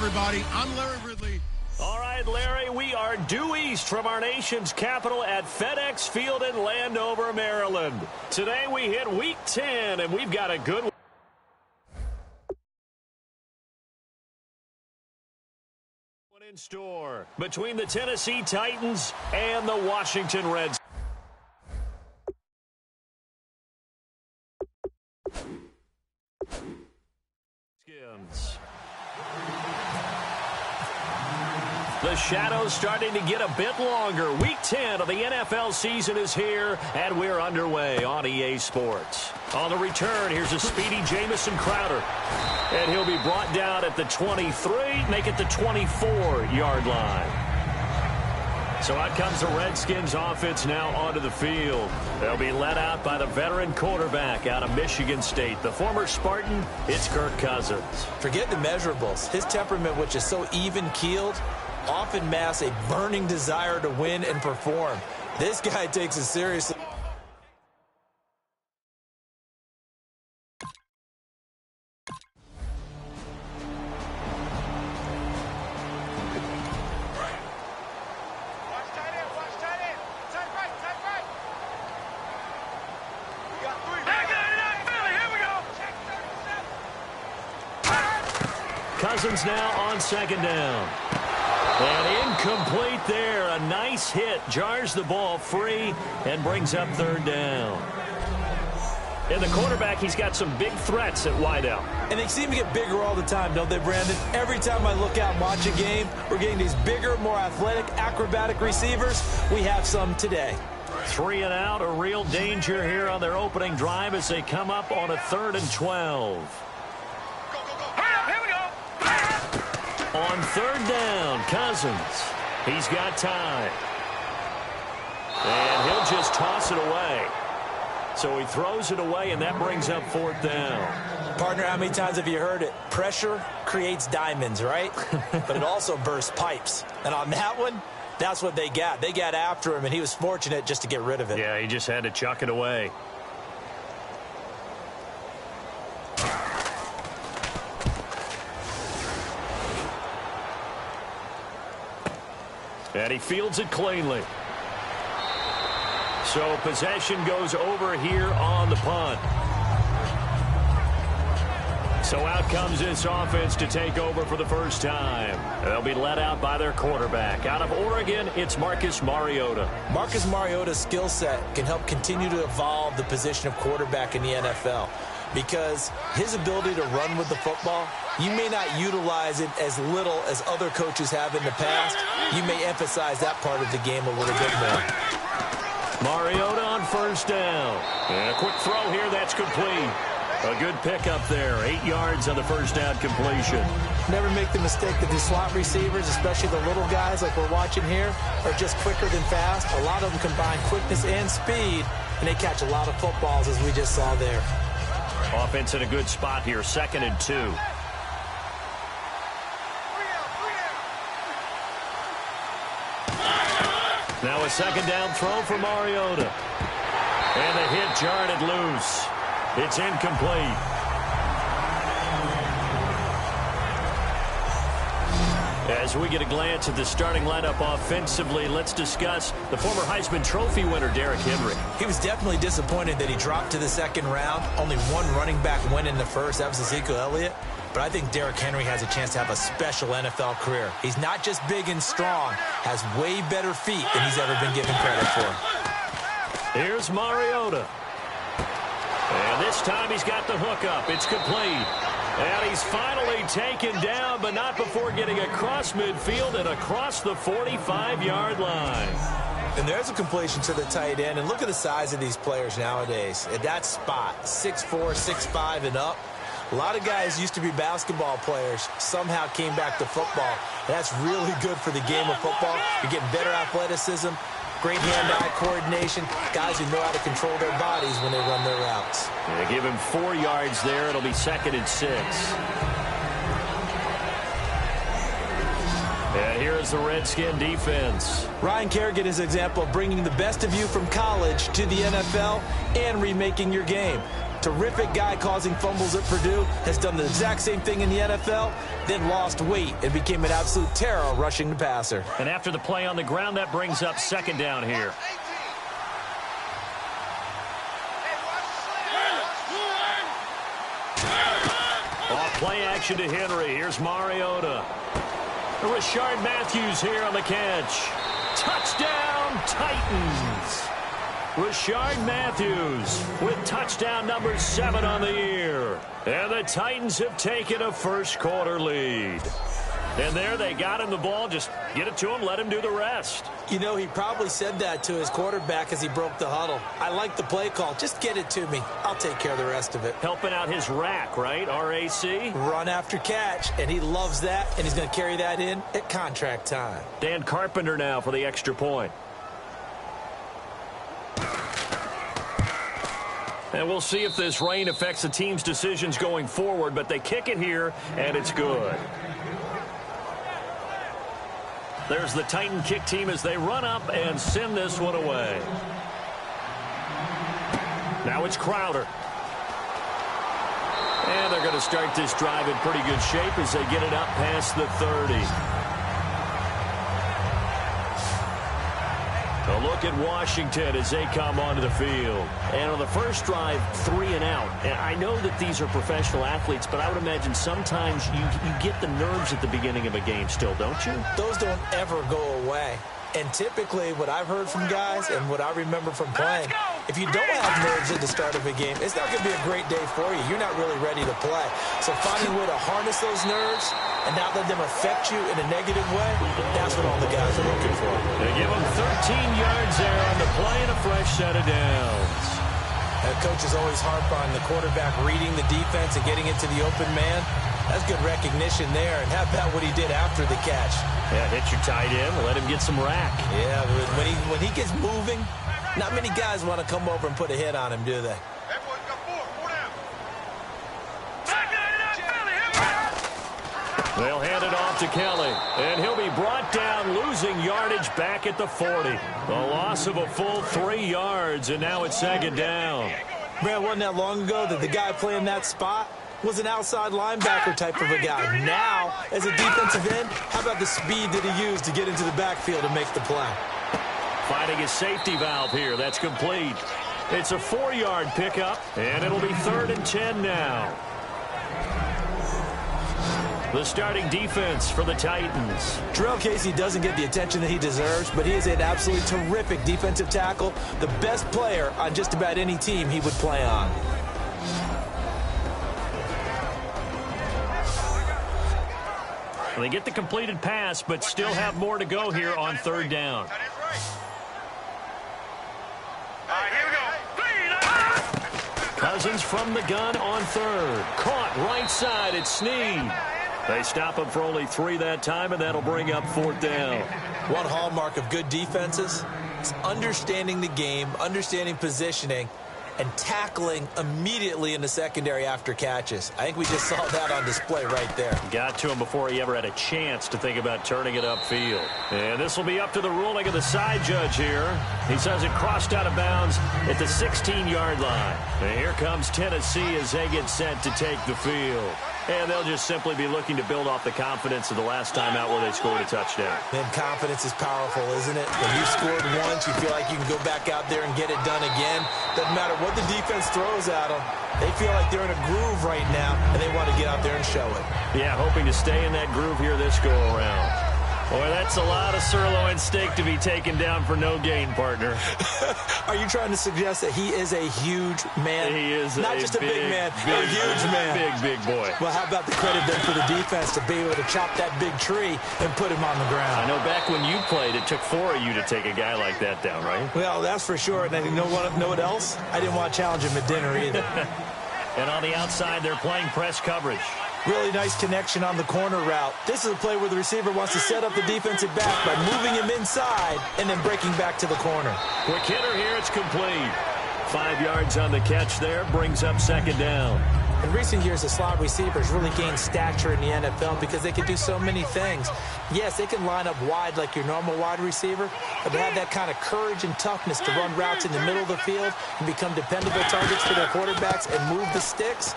everybody. I'm Larry Ridley. All right, Larry, we are due east from our nation's capital at FedEx Field in Landover, Maryland. Today we hit Week 10, and we've got a good one in store between the Tennessee Titans and the Washington Redskins. The shadow's starting to get a bit longer. Week 10 of the NFL season is here, and we're underway on EA Sports. On the return, here's a speedy Jamison Crowder. And he'll be brought down at the 23, make it the 24-yard line. So out comes the Redskins offense now onto the field. They'll be led out by the veteran quarterback out of Michigan State. The former Spartan, it's Kirk Cousins. Forget the measurables. His temperament, which is so even-keeled, often masks a burning desire to win and perform. This guy takes it seriously. Cousins now on second down. And incomplete there. A nice hit. Jars the ball free and brings up third down. And the quarterback, he's got some big threats at wideout. And they seem to get bigger all the time, don't they, Brandon? Every time I look out and watch a game, we're getting these bigger, more athletic, acrobatic receivers. We have some today. 3 and out, a real danger here on their opening drive as they come up on a 3rd and 12. On 3rd down, Cousins. He's got time. And he'll just toss it away. So he throws it away, and that brings up 4th down. Partner, how many times have you heard it? Pressure creates diamonds, right? But it also bursts pipes. And on that one, that's what they got. They got after him, and he was fortunate just to get rid of it. Yeah, he just had to chuck it away. And he fields it cleanly. So possession goes over here on the punt. So out comes this offense to take over for the first time. They'll be led out by their quarterback. Out of Oregon, it's Marcus Mariota. Marcus Mariota's skill set can help continue to evolve the position of quarterback in the NFL. Because his ability to run with the football, you may not utilize it as little as other coaches have in the past. You may emphasize that part of the game a little bit more. Mariota on 1st down. And a quick throw here, that's complete. A good pickup there. 8 yards on the 1st down completion. Never make the mistake that these slot receivers, especially the little guys like we're watching here, are just quicker than fast. A lot of them combine quickness and speed, and they catch a lot of footballs, as we just saw there. Offense in a good spot here, 2nd and 2. Now a 2nd down throw for Mariota. And the hit jarred it loose. It's incomplete. As we get a glance at the starting lineup offensively, let's discuss the former Heisman Trophy winner, Derrick Henry. He was definitely disappointed that he dropped to the 2nd round. Only one running back went in the 1st. That was Ezekiel Elliott. But I think Derrick Henry has a chance to have a special NFL career. He's not just big and strong, has way better feet than he's ever been given credit for. Here's Mariota. And this time he's got the hook up. It's complete. And he's finally taken down, but not before getting across midfield and across the 45-yard line. And there's a completion to the tight end. And look at the size of these players nowadays. At that spot, 6'4", 6'5", and up. A lot of guys used to be basketball players, somehow came back to football. And that's really good for the game of football. You're getting better athleticism, great hand-eye coordination, guys who know how to control their bodies when they run their routes. They give him 4 yards there. It'll be 2nd and 6. And here's the Redskin defense. Ryan Kerrigan is an example of bringing the best of you from college to the NFL and remaking your game. Terrific guy causing fumbles at Purdue. Has done the exact same thing in the NFL, then lost weight and became an absolute terror rushing the passer. And after the play on the ground, that brings up second down here. Off play action to Henry. Here's Mariota. Rashard Matthews here on the catch. Touchdown, Titans. Rashard Matthews with touchdown number 7 on the year. And the Titans have taken a first-quarter lead. And there they got him the ball. Just get it to him, let him do the rest. You know, he probably said that to his quarterback as he broke the huddle. I like the play call. Just get it to me. I'll take care of the rest of it. Helping out his rack, right? RAC? Run after catch, and he loves that, and he's going to carry that in at contract time. Dan Carpenter now for the extra point. And we'll see if this rain affects the team's decisions going forward, but they kick it here, and it's good. There's the Titan kick team as they run up and send this one away. Now it's Crowder. And they're going to start this drive in pretty good shape as they get it up past the 30. A look at Washington as they come onto the field. And on the first drive, 3 and out. And I know that these are professional athletes, but I would imagine sometimes you get the nerves at the beginning of a game still, don't you? Those don't ever go away. And typically what I've heard from guys and what I remember from playing, if you don't have nerves at the start of a game, it's not going to be a great day for you. You're not really ready to play. So finding a way to harness those nerves and not let them affect you in a negative way, that's what all the guys are looking for. They give them 13 yards there on the play and a fresh set of downs. And coaches always harp on the quarterback reading the defense and getting it to the open man. That's good recognition there. And how about what he did after the catch? Yeah, hit your tight end, let him get some rack. Yeah, but when he gets moving, not many guys want to come over and put a hit on him, do they? They'll hand it off to Kelly, and he'll be brought down, losing yardage back at the 40. A loss of a full 3 yards, and now it's second down. Man, wasn't that long ago that the guy playing that spot was an outside linebacker type of a guy. Now, as a defensive end, how about the speed that he used to get into the backfield and make the play? Finding a safety valve here. That's complete. It's a 4-yard pickup, and it'll be 3rd and 10 now. The starting defense for the Titans. Jarrell Casey doesn't get the attention that he deserves, but he is an absolutely terrific defensive tackle, the best player on just about any team he would play on. They get the completed pass, but still have more to go here on 3rd down. Cousins from the gun on 3rd. Caught right side at Snead. They stop him for only 3 that time, and that'll bring up 4th down. One hallmark of good defenses is understanding the game, understanding positioning, and tackling immediately in the secondary after catches. I think we just saw that on display right there. Got to him before he ever had a chance to think about turning it upfield. And this will be up to the ruling of the side judge here. He says it crossed out of bounds at the 16-yard line. And here comes Tennessee as they get set to take the field. And they'll just simply be looking to build off the confidence of the last time out where they scored a touchdown. Then confidence is powerful, isn't it? When you've scored once, you feel like you can go back out there and get it done again. Doesn't matter what the defense throws at them. They feel like they're in a groove right now, and they want to get out there and show it. Yeah, hoping to stay in that groove here this go-around. Boy, that's a lot of sirloin steak to be taken down for no gain, partner. Are you trying to suggest that he is a huge man? He is not just a big man, a huge man. Big boy. Well, how about the credit then for the defense to be able to chop that big tree and put him on the ground? I know back when you played, it took 4 of you to take a guy like that down, right? Well, that's for sure. And you know what else? I didn't want to challenge him at dinner either. And on the outside, they're playing press coverage. Really nice connection on the corner route. This is a play where the receiver wants to set up the defensive back by moving him inside and then breaking back to the corner. Quick hitter here, it's complete. 5 yards on the catch there, brings up second down. In recent years, the slot receivers really gained stature in the NFL because they can do so many things. Yes, they can line up wide like your normal wide receiver, but they have that kind of courage and toughness to run routes in the middle of the field and become dependable targets for their quarterbacks and move the sticks.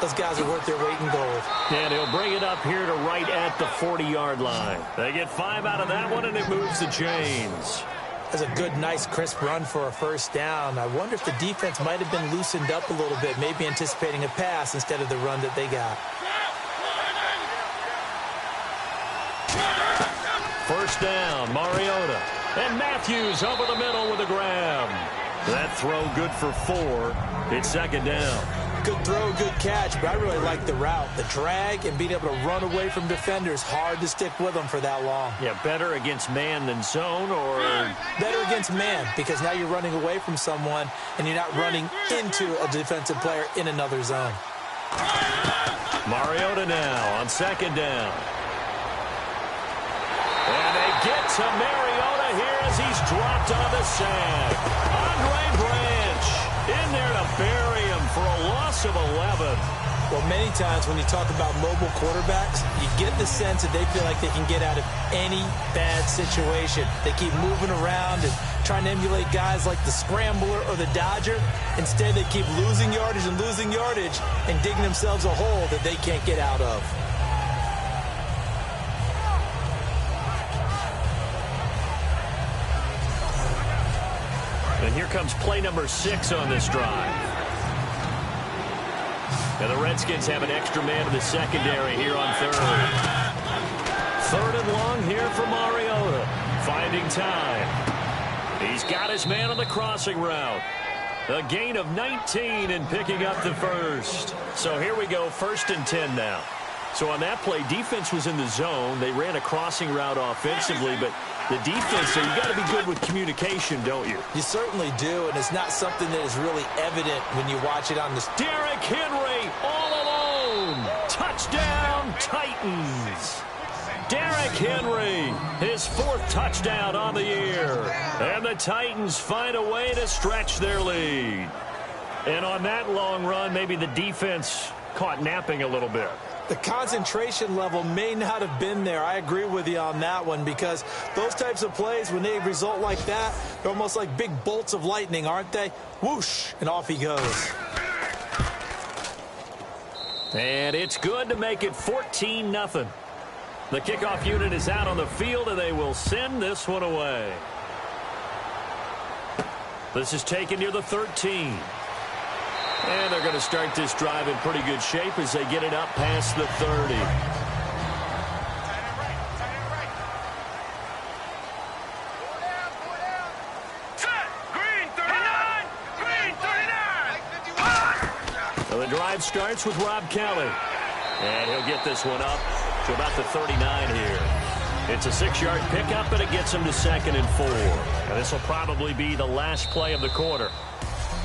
Those guys are worth their weight in gold. And he'll bring it up here to right at the 40-yard line. They get 5 out of that one, and it moves the chains. That's a good, nice, crisp run for a first down. I wonder if the defense might have been loosened up a little bit, maybe anticipating a pass instead of the run that they got. First down, Mariota. And Matthews over the middle with a grab. That throw good for 4. It's second down. Good throw, good catch, but I really like the route. The drag and being able to run away from defenders, hard to stick with them for that long. Yeah, better against man than zone, or? Better against man, because now you're running away from someone and you're not running into a defensive player in another zone. Mariota now on second down. And they get to Mariota here as he's dropped on the sack. Andre Branch in there to bury him for a loss of 11. Well, many times when you talk about mobile quarterbacks, you get the sense that they feel like they can get out of any bad situation. They keep moving around and trying to emulate guys like the Scrambler or the Dodger. Instead, they keep losing yardage and digging themselves a hole that they can't get out of. And here comes play number 6 on this drive. And the Redskins have an extra man in the secondary here on third. Third and long here for Mariota. Finding time. He's got his man on the crossing route. A gain of 19 and picking up the first. So here we go, 1st and 10 now. So on that play, defense was in the zone. They ran a crossing route offensively, but the defense, so you got to be good with communication, don't you? You certainly do, and it's not something that is really evident when you watch it on the... Derrick Henry all alone. Touchdown, Titans. Derrick Henry, his 4th touchdown on the year. And the Titans find a way to stretch their lead. And on that long run, maybe the defense caught napping a little bit. The concentration level may not have been there. I agree with you on that one, because those types of plays, when they result like that, they're almost like big bolts of lightning, aren't they? Whoosh, and off he goes. And it's good to make it 14-0. The kickoff unit is out on the field, and they will send this one away. This is taken near the 13. And they're going to start this drive in pretty good shape as they get it up past the 30. So the drive starts with Rob Kelly. And he'll get this one up to about the 39 here. It's a 6-yard pickup, and it gets him to 2nd and 4. And this will probably be the last play of the quarter.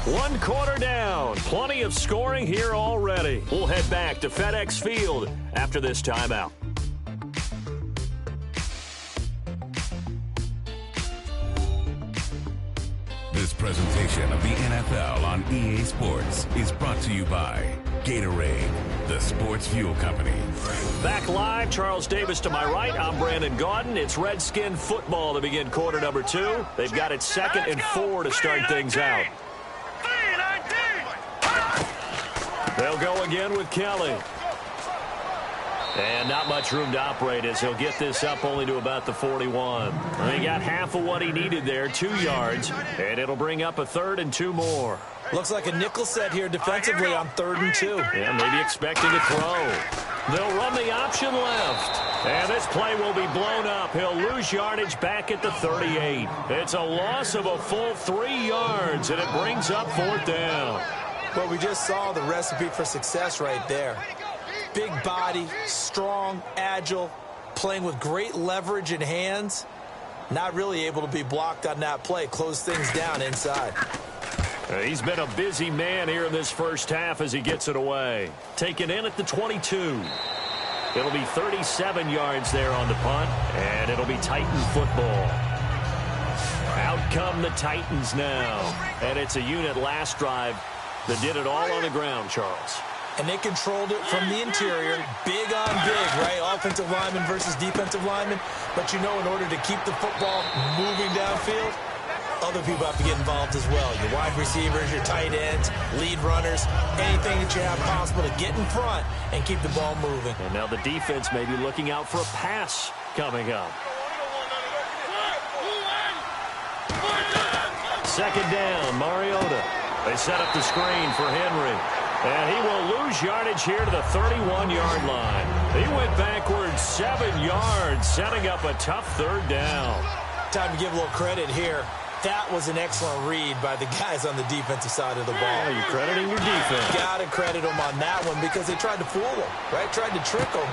1 quarter down. Plenty of scoring here already. We'll head back to FedEx Field after this timeout. This presentation of the NFL on EA Sports is brought to you by Gatorade, the sports fuel company. Back live, Charles Davis to my right. I'm Brandon Gaudin. It's Redskin football to begin quarter number 2. They've got it 2nd and 4 to start things out. They'll go again with Kelly. And not much room to operate as he'll get this up only to about the 41. He got half of what he needed there, 2 yards, and it'll bring up a 3rd and 2 more. Looks like a nickel set here defensively on 3rd and 2. Yeah, maybe expecting a throw. They'll run the option left. And this play will be blown up. He'll lose yardage back at the 38. It's a loss of a full 3 yards, and it brings up 4th down. Well, we just saw the recipe for success right there. Big body, strong, agile, playing with great leverage in hands. Not really able to be blocked on that play. Close things down inside. He's been a busy man here in this first half as he gets it away. Taken in at the 22. It'll be 37 yards there on the punt, and it'll be Titan football. Out come the Titans now. And it's a unit last drive that did it all on the ground, Charles. And they controlled it from the interior, big on big, right? Offensive lineman versus defensive lineman. But you know, in order to keep the football moving downfield, other people have to get involved as well. Your wide receivers, your tight ends, lead runners, anything that you have possible to get in front and keep the ball moving. And now the defense may be looking out for a pass coming up. Second down, Mariota. They set up the screen for Henry. And he will lose yardage here to the 31-yard line. He went backwards 7 yards, setting up a tough third down. Time to give a little credit here. That was an excellent read by the guys on the defensive side of the ball. Yeah, you're crediting your defense. Got to credit them on that one because they tried to fool them, right? Tried to trick them.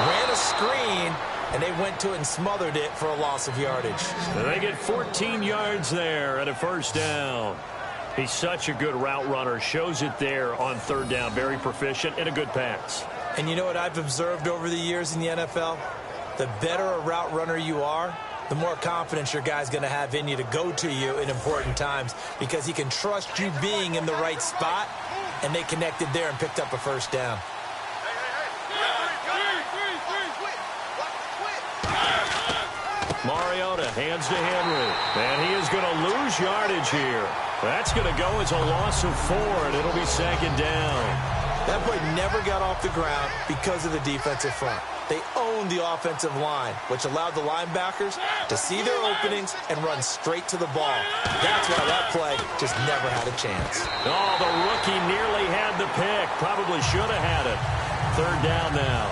Ran a screen, and they went to it and smothered it for a loss of yardage. So they get 14 yards there at a first down. He's such a good route runner. Shows it there on third down. Very proficient and a good pass. And you know what I've observed over the years in the NFL? The better a route runner you are, the more confidence your guy's going to have in you to go to you in important times because he can trust you being in the right spot, and they connected there and picked up a first down. Mariota hands to Henry, and he is going to lose yardage here. That's going to go as a loss of 4, and it'll be second down. That play never got off the ground because of the defensive front. They owned the offensive line, which allowed the linebackers to see their openings and run straight to the ball. That's why that play just never had a chance. Oh, the rookie nearly had the pick. Probably should have had it. Third down now.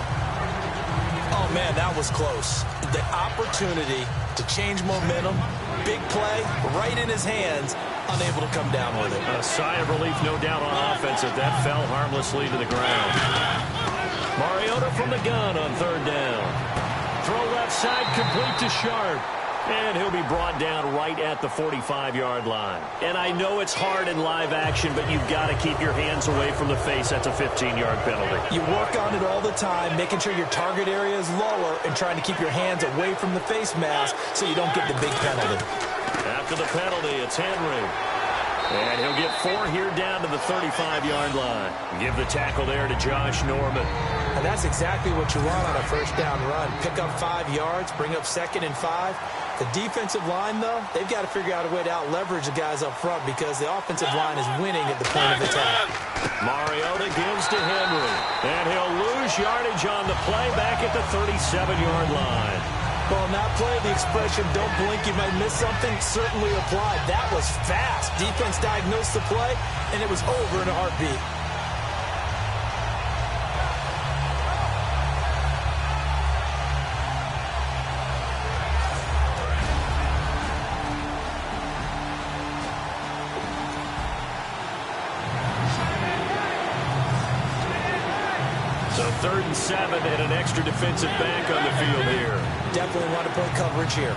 Oh, man, that was close. The opportunity to change momentum, big play, right in his hands, unable to come down with it. A sigh of relief, no doubt, on offense if that fell harmlessly to the ground. Mariota from the gun on third down. Throw left side, complete to Sharp. And he'll be brought down right at the 45-yard line. And I know it's hard in live action, but you've got to keep your hands away from the face. That's a 15-yard penalty. You work on it all the time, making sure your target area is lower and trying to keep your hands away from the face mask so you don't get the big penalty. After the penalty, it's Henry. And he'll get 4 here down to the 35-yard line. Give the tackle there to Josh Norman. And that's exactly what you want on a first down run. Pick up 5 yards, bring up 2nd and 5. The defensive line, though, they've got to figure out a way to out-leverage the guys up front because the offensive line is winning at the point of attack. Mariota gives to Henry. And he'll lose yardage on the play back at the 37-yard line. Well, on that play, the expression, don't blink, you might miss something, certainly applied. That was fast. Defense diagnosed the play, and it was over in a heartbeat. So 3rd and 7 and an extra defensive back on the field here. Definitely want to play coverage here.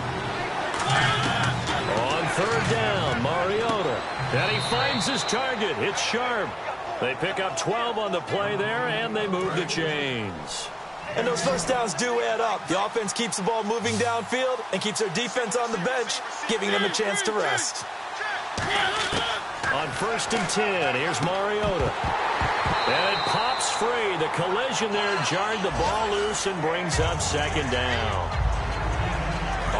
On third down, Mariota. And he finds his target. It's Sharp. They pick up 12 on the play there, and they move the chains. And those first downs do add up. The offense keeps the ball moving downfield and keeps their defense on the bench, giving them a chance to rest. On 1st and 10, here's Mariota. And it pops free. The collision there jarred the ball loose and brings up 2nd down.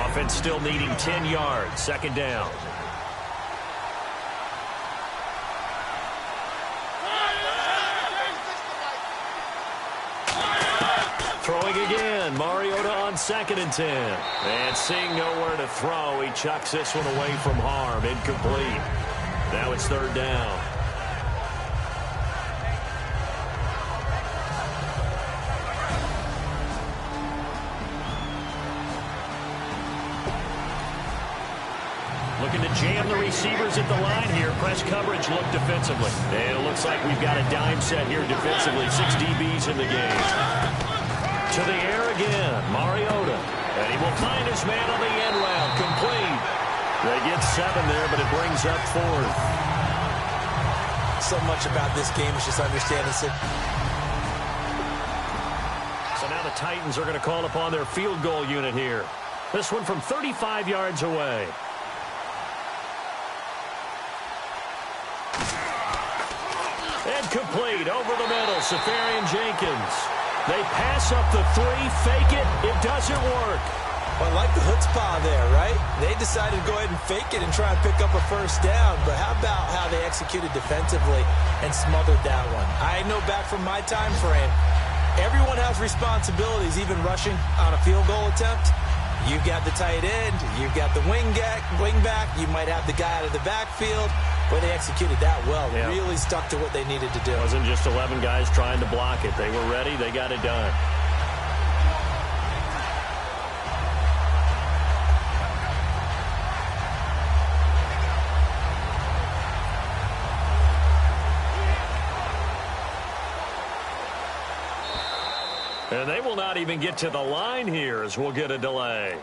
Offense still needing 10 yards. 2nd down. Throwing again. Mariota on 2nd and 10. And seeing nowhere to throw, he chucks this one away from harm. Incomplete. Now it's 3rd down. Looking to jam the receivers at the line here. Press coverage look defensively. And it looks like we've got a dime set here defensively. 6 DBs in the game. To the air again. Mariota. And he will find his man on the end round. Complete. They get 7 there, but it brings up 4th. So much about this game is just understanding it. So now the Titans are going to call upon their field goal unit here. This one from 35 yards away. And Incomplete over the middle. Safarian Jenkins. They pass up the three, fake it. It doesn't work. Well, I like the chutzpah there, right? They decided to go ahead and fake it and try and pick up a first down. But how about how they executed defensively and smothered that one? I know back from my time frame, everyone has responsibilities, even rushing on a field goal attempt. You've got the tight end. You've got the wing back. You might have the guy out of the backfield. But they executed that well. Yeah. Really stuck to what they needed to do. It wasn't just 11 guys trying to block it. They were ready. They got it done. And they will not even get to the line here as we'll get a delay.